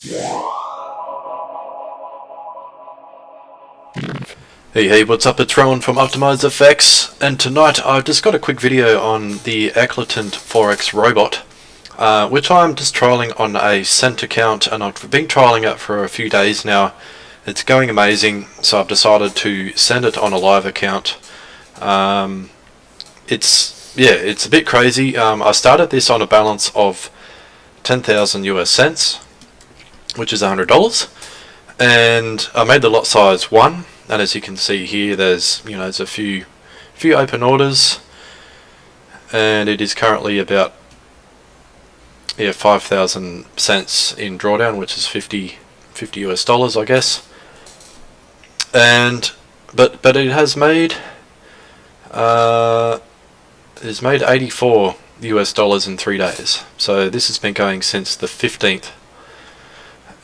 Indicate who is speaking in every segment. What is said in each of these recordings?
Speaker 1: Hey, what's up? It's Rowan from Optimized FX, and tonight I've just got a quick video on the Eklatant Forex robot, which I'm just trialing on a cent account, and I've been trialing it for a few days now. It's going amazing, so I've decided to send it on a live account. It's a bit crazy. I started this on a balance of 10,000 US cents, which is $100, and I made the lot size 1. And as you can see here, there's a few open orders, and it is currently about 5,000 cents in drawdown, which is 50 US dollars, I guess. And but it has made 84 US dollars in 3 days. So this has been going since the 15th,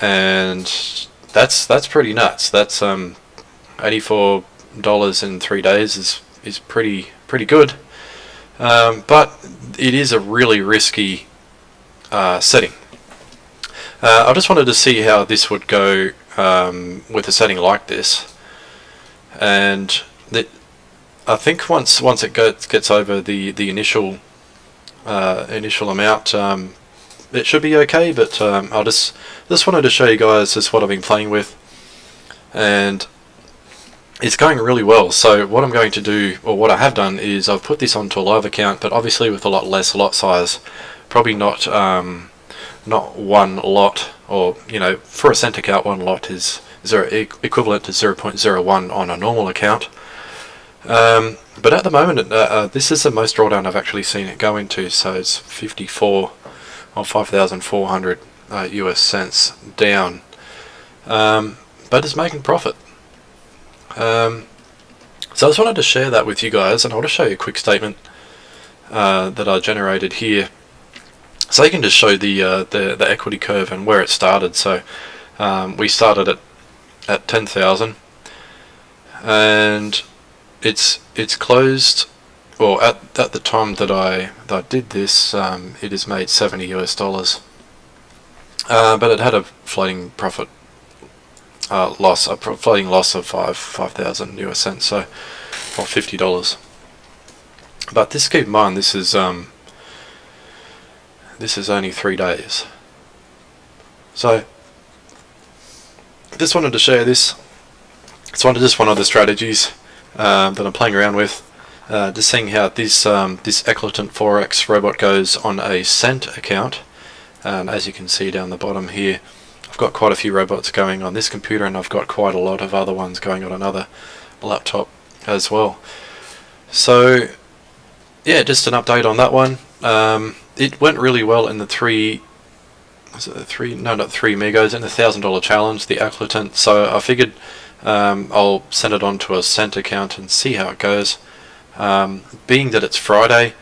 Speaker 1: and that's pretty nuts. That's $84 in 3 days is pretty good, but it is a really risky setting. I just wanted to see how this would go with a setting like this, and I think once it gets over the initial amount, it should be okay. But I just wanted to show you guys just what I've been playing with, and it's going really well. So what I'm going to do, or what I have done, is I've put this onto a live account, but obviously with a lot less lot size. Probably not one lot, or for a cent account, one lot is equivalent to 0.01 on a normal account. But at the moment, this is the most drawdown I've actually seen it go into. So it's 54 or 5,400 US cents down, but it's making profit. So I just wanted to share that with you guys, and I want to show you a quick statement that I generated here, so you can just show the equity curve and where it started. So we started at 10,000, and it's closed. Well, at the time that I did this, it has made 70 US dollars, but it had a floating profit. A floating loss of 5,000 US cents, so, or $50. But just keep in mind, this is only 3 days. So just wanted to share this. It's just one of the strategies that I'm playing around with, just seeing how this Eklatant Forex robot goes on a cent account. And as you can see down the bottom here, I've got quite a few robots going on this computer, and I've got quite a lot of other ones going on another laptop as well. So yeah, just an update on that one. It went really well in the $3 megos in the $1,000 challenge, the Eklatant. So I figured I'll send it on to a cent account and see how it goes. Being that it's Friday,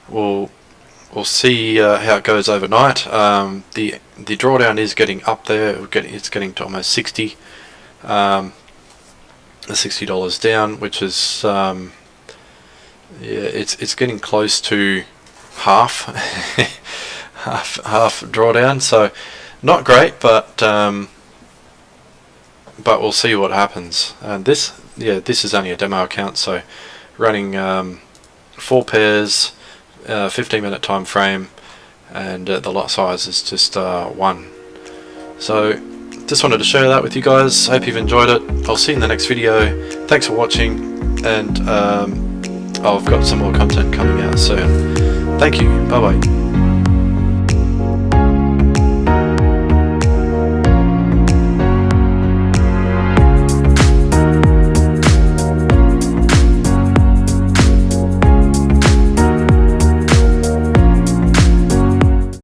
Speaker 1: we'll see how it goes overnight. The drawdown is getting up there. It's getting to almost 60. The $60 down, which is it's getting close to half half drawdown. So not great, but we'll see what happens. And this is only a demo account, so running 4 pairs. 15-minute time frame, and the lot size is just 1. So just wanted to share that with you guys. Hope you've enjoyed it. I'll see you in the next video. Thanks for watching, and I've got some more content coming out soon. Thank you. Bye bye.